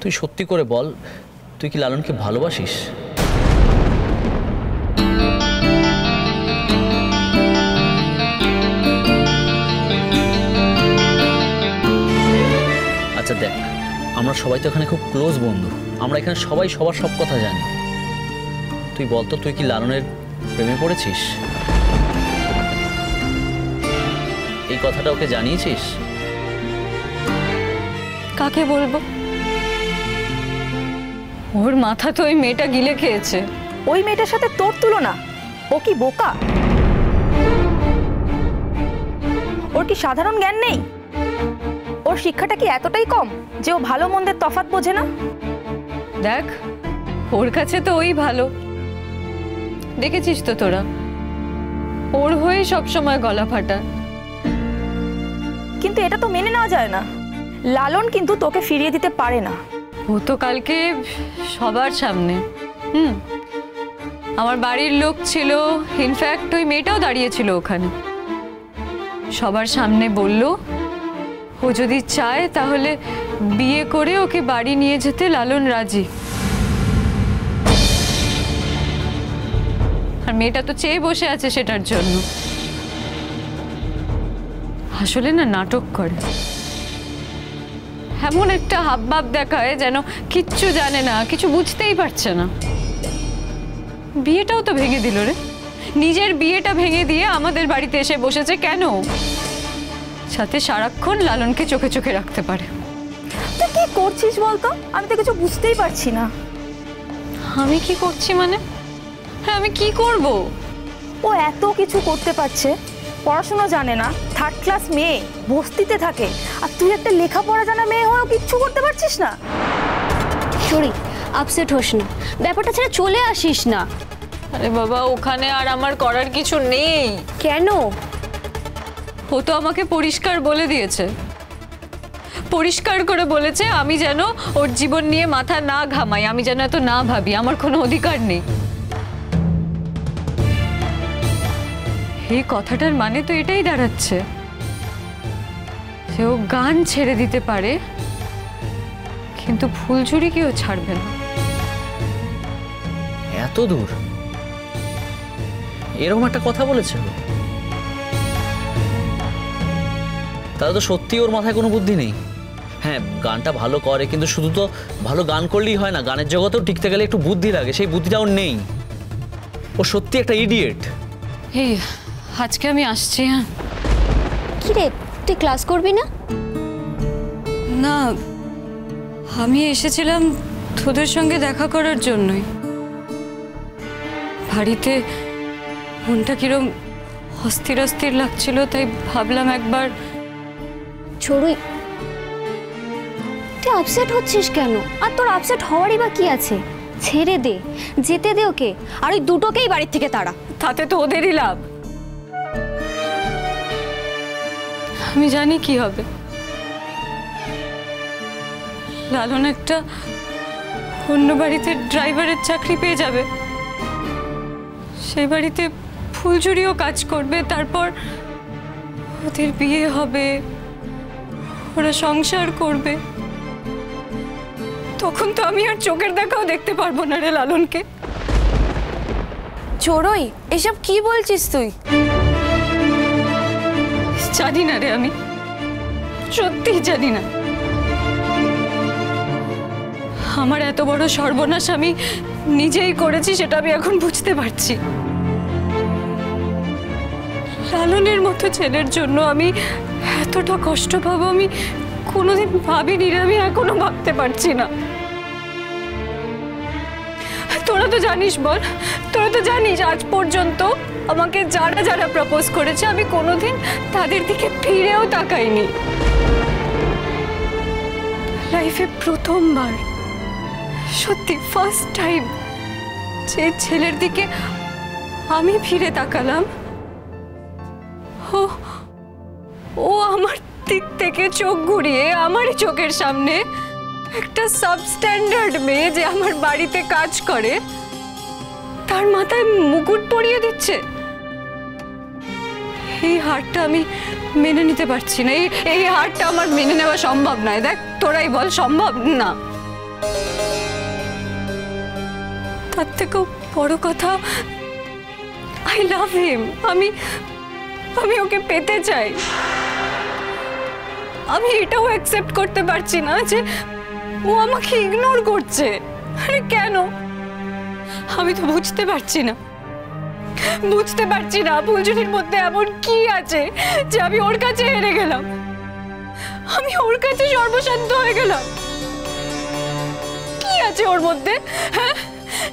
তুই সত্যি করে বল, তুই কি লালনকে ভালোবাসিস? আচ্ছা দেখ, আমরা সবাই তো এখানে খুব ক্লোজ বন্ধু, আমরা এখানে সবাই সবার সব কথা জানি। তুই বলতো, তুই কি লালনের প্রেমে পড়েছিস? এই কথাটা ওকে জানিয়েছিস? কাকে বলবো? ওর মাথা তো ওই মেয়েটা গিলে খেয়েছে। ওই মেয়েটার সাথে তোর তুলনা? ও কি বোকা? ওর কি সাধারণ জ্ঞান নেই? ওর শিক্ষাটা কি এতটাই কম যে ও ভালো মন্দের তফাৎ বোঝে না? দেখ, ওর কাছে তো ওই ভালো। দেখেছিস তো তোরা, ওর হয়ে সবসময় গলা ফাটা। কিন্তু এটা তো মেনে নেওয়া যায় না। লালন কিন্তু তোকে ফিরিয়ে দিতে পারে না। ও তো কালকে সবার সামনে আমার বাড়ির লোক ছিল, ইনফ্যাক্ট ওই মেয়েটাও দাঁড়িয়েছিল ওখানে, সবার সামনে বলল ও যদি চায় তাহলে বিয়ে করে ওকে বাড়ি নিয়ে যেতে লালন রাজি। আর মেয়েটা তো চেয়ে বসে আছে সেটার জন্য। আসলে না, নাটক করে, এমন একটা হাবভাব দেখায় যেন কিচ্ছু জানে না, কিছু বুঝতেই পারছে না। বিয়েটাও তো ভেঙে দিল রে, নিজের বিয়েটা ভেঙে দিয়ে আমাদের বাড়িতে এসে বসেছে কেন? সাথে সারাক্ষণ লালনকে চোখে চোখে রাখতে পারে। তুই কি করছিস বলতো? আমি তো কিছু বুঝতেই পারছি না। আমি কি করছি মানে? হ্যাঁ, আমি কি করব? ও এত কিছু করতে পারছে, পড়াশোনা জানে না, থার্ড ক্লাস মেয়ে, বস্তিতে থাকে, আর তুই একটা লেখাপড়া জানা মেয়ে হয়েও কিচ্ছু করতে পারছিস না। সরি, আপসেট হোস না, ব্যাপারটা ছেড়ে চলে আসিস না। আরে বাবা, ওখানে আর আমার করার কিছু নেই। কেন? ও তো আমাকে পরিষ্কার বলে দিয়েছে, পরিষ্কার করে বলেছে আমি যেন ওর জীবন নিয়ে মাথা না ঘামাই, আমি যেন এত না ভাবি, আমার কোনো অধিকার নেই। এই কথাটার মানে তো এটাই দাঁড়াচ্ছে যে ও গান ছেড়ে দিতে পারে, কিন্তু ফুলঝুরি কেউ ছাড়বে না। এত দূর এরকম একটা কথা বলেছে? তাহলে তো সত্যি ওর মাথায় কোনো বুদ্ধি নেই। হ্যাঁ, গানটা ভালো করে, কিন্তু শুধু তো ভালো গান করলেই হয় না, গানের জগতেও টিকতে গেলে একটু বুদ্ধি লাগে, সেই বুদ্ধিটা ওর নেই। ও সত্যি একটা ইডিয়েট। এই আজকে আমি আসছি। হ্যাঁ, কি রে, তুই ক্লাস করবি না? না, আমি এসেছিলাম তোদের সঙ্গে দেখা করার জন্যই। বাড়িতে মনটা কিরম অস্থির অস্থির লাগছিল, তাই ভাবলাম একবার। চড়ুই, তুই আপসেট হচ্ছিস কেন? আর তোর আপসেট হওয়ারই বা কি আছে? ছেড়ে দে, যেতে দে ওকে, আর ওই দুটোকেই বাড়ির থেকে তাড়া। তাতে তো ওদেরই লাভ। আমি জানি কি হবে। লালন একটা অন্য বাড়িতে ড্রাইভারের চাকরি পেয়ে যাবে, সেই বাড়িতে ফুলঝুরিও কাজ করবে, তারপর ওদের বিয়ে হবে, ওরা সংসার করবে। তখন তো আমি আর চোখের দেখাও দেখতে পারবো না রে লালনকে। চড়ুই, এসব কি বলছিস তুই? জানি না রে, আমি সত্যিই জানি না। আমার এত বড় সর্বনাশ আমি নিজেই করেছি, সেটা আমি এখন বুঝতে পারছি। লালনের মতো ছেলের জন্য আমি এতটা কষ্ট পাবো আমি কোনোদিন ভাবিনি রে, আমি এখনো ভাবতে পারছি না। তোরা তো জানিস, বল, তোরা তো জানিস আজ পর্যন্ত আমাকে যারা যারা প্রপোজ করেছে আমি কোনোদিন তাদের দিকে ফিরেও তাকাইনি। লাইফে প্রথমবার, সত্যি ফার্স্ট টাইম, যে ছেলের দিকে আমি ফিরে তাকালাম, ও আমার দিক থেকে চোখ ঘুরিয়ে আমারই চোখের সামনে একটা সাবস্ট্যান্ডার্ড মেয়ে যে আমার বাড়িতে কাজ করে তার মাথায় মুকুট পরিয়ে দিচ্ছে। এই হারটা আমি মেনে নিতে পারছি না, এই হারটা আমার মেনে নেওয়া সম্ভব নয়। দেখ, তোরাই বল, সম্ভব না। তার থেকেও বড় কথা, আই লাভ হিম। আমি ওকে পেতে চাই। আমি এটাও অ্যাকসেপ্ট করতে পারছি না যে ও আমাকে ইগনোর করছে। আরে কেন? আমি তো বুঝতে পারছি না ফুলঝুরির মধ্যে এমন কি আছে যে আমি ওর কাছে হেরে গেলাম, আমি ওর কাছে সর্বশান্ত হয়ে গেলাম। কি আছে ওর মধ্যে? হ্যাঁ,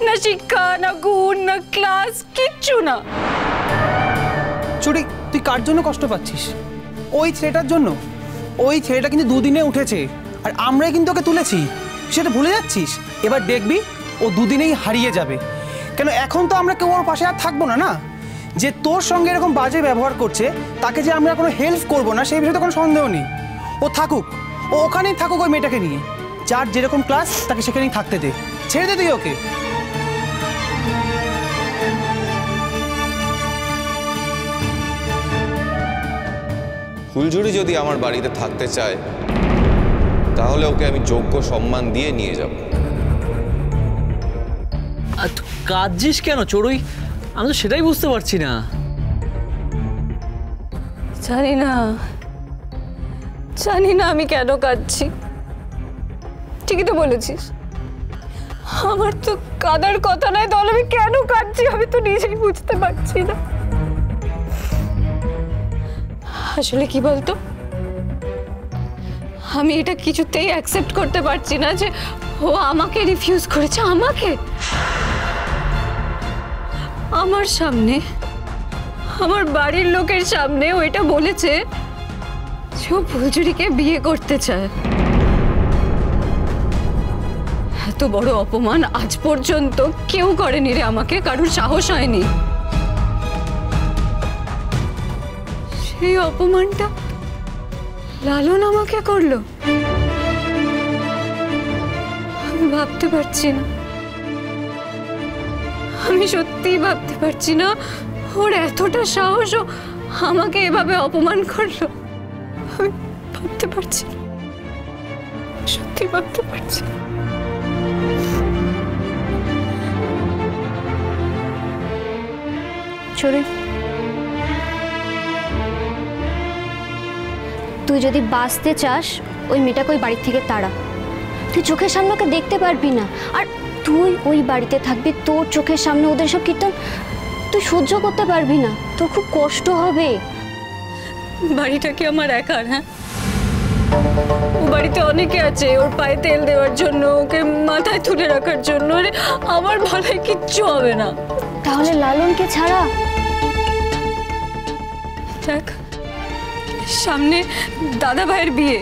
না শিক্ষা, না গুণ, না ক্লাস, কিচ্ছু না। চুরি, তুই কার জন্য কষ্ট পাচ্ছিস? ওই ছেলেটার জন্য। ওই ছেলেটা কিন্তু দুদিনে উঠেছে, আর আমরাই কিন্তু ওকে তুলেছি। সেটা ভুলে যাচ্ছিস? এবার দেখবি ও দুদিনেই হারিয়ে যাবে। কেন, এখন তো আমরা কেউ ওর পাশে আর থাকবো না। না, যে তোর সঙ্গে এরকম বাজে ব্যবহার করছে তাকে যে আমরা কোনো হেল্প করবো না সেই বিষয়ে তো কোনো সন্দেহ নেই। ও থাকুক, ও ওখানেই থাকুক ওই মেয়েটাকে নিয়ে। যার যেরকম ক্লাস তাকে সেখানেই থাকতে দে, ছেড়ে দে তুই ওকে। ফুলঝুরি যদি আমার বাড়িতে থাকতে চায় তাহলে ওকে আমি যোগ্য সম্মান দিয়ে নিয়ে যাব। আর তুই কাঁদছিস কেন চড়ুই? আমি তো সেটাই বুঝতে পারছি না। জানি না আমি কেন কাঁদছি। ঠিকই তো বলেছিস, আমার তো কাঁদার কথা নয়, তাহলে আমি কেন কাঁদছি আমি তো নিজেই বুঝতে পারছি না। আসলে কি বলতো, আমি এটা কিছুতেই অ্যাকসেপ্ট করতে পারছি না যে ও আমাকে রিফিউজ করেছে। আমাকে আমার সামনে, আমার বাড়ির লোকের সামনে ও এটা বলেছে যে ও ফুলঝুরিকে বিয়ে করতে চায়। এত বড় অপমান আজ পর্যন্ত কেউ করেনি রে আমাকে, কারোর সাহস হয়নি। সেই অপমানটা লালন আমাকে করলো। আমি ভাবতে পারছি না, আমি সত্যিই ভাবতে পারছি না ওর এতটা সাহস ও আমাকে এভাবে অপমান করলো। আমি ভাবতে পারছি না, সত্যি ভাবতে পারছি না। চড়ুই, তুই যদি বাঁচতে চাস ওই মেয়েটাকে ওই বাড়ি থেকে তাড়া। তুই চোখের সামনে ওকে দেখতে পারবি না, আর তুই ওই বাড়িতে থাকবি, তোর চোখের সামনে ওদের সব কীর্তন তুই সহ্য করতে পারবি না, তোর খুব কষ্ট হবে। বাড়িটা কি আমার একার? হ্যাঁ, ও বাড়িতে অনেকে আছে ওর পায়ে তেল দেওয়ার জন্য, ওকে মাথায় তুলে রাখার জন্য। আমার ভালোই কিচ্ছু হবে না। তাহলে লালনকে ছাড়া। দেখ, সামনে দাদা ভাইয়ের বিয়ে,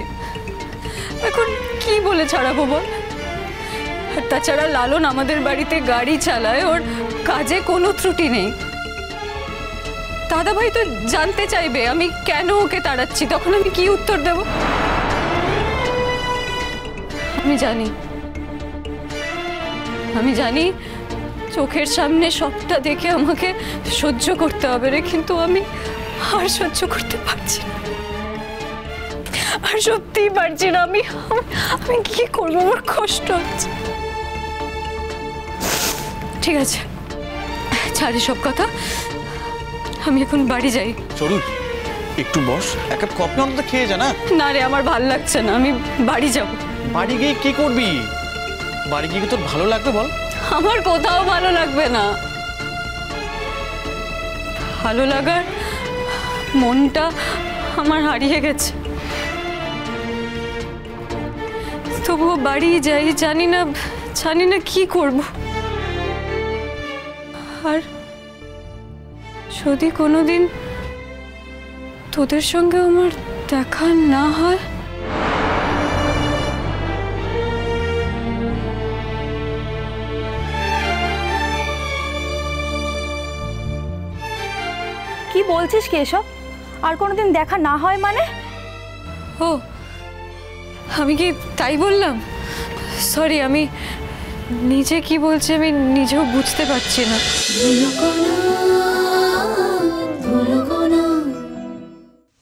এখন কি বলে ছাড়াবো বল? আর তাছাড়া লালন আমাদের বাড়িতে গাড়ি চালায়, ওর কাজে কোনো ত্রুটি নেই। দাদা ভাই তো জানতে চাইবে আমি কেন ওকে তাড়াচ্ছি, তখন আমি কি উত্তর দেব? আমি জানি চোখের সামনে সবটা দেখে আমাকে সহ্য করতে হবে রে, কিন্তু আমি আর সহ্য করতে পারছি না, আর সত্যিই পারছি না। আমি কি করবো, আমার কষ্ট হচ্ছে। ঠিক আছে, ছাড়ি সব কথা, আমি এখন বাড়ি যাই। চড়ুই, একটু বস, এক কাপ কফি অন্তত খেয়ে যা না। না রে, আমার ভাল লাগছে না, আমি বাড়ি যাব। বাড়ি গিয়ে কি করবি? বাড়ি গিয়ে তোর ভালো লাগবে বল? আমার কোথাও ভালো লাগবে না। ভালো লাগার মনটা আমার হারিয়ে গেছে। তবুও বাড়ি যাই, জানি না কি করব। আর যদি কোনোদিন তোদের সঙ্গে আমার দেখা না হয়, কি বলছিস কি এসব? আর কোনোদিন দেখা না হয় মানে? ও, আমি কি তাই বললাম? সরি, আমি নিজে কি বলছি আমি নিজেও বুঝতে পারছি না।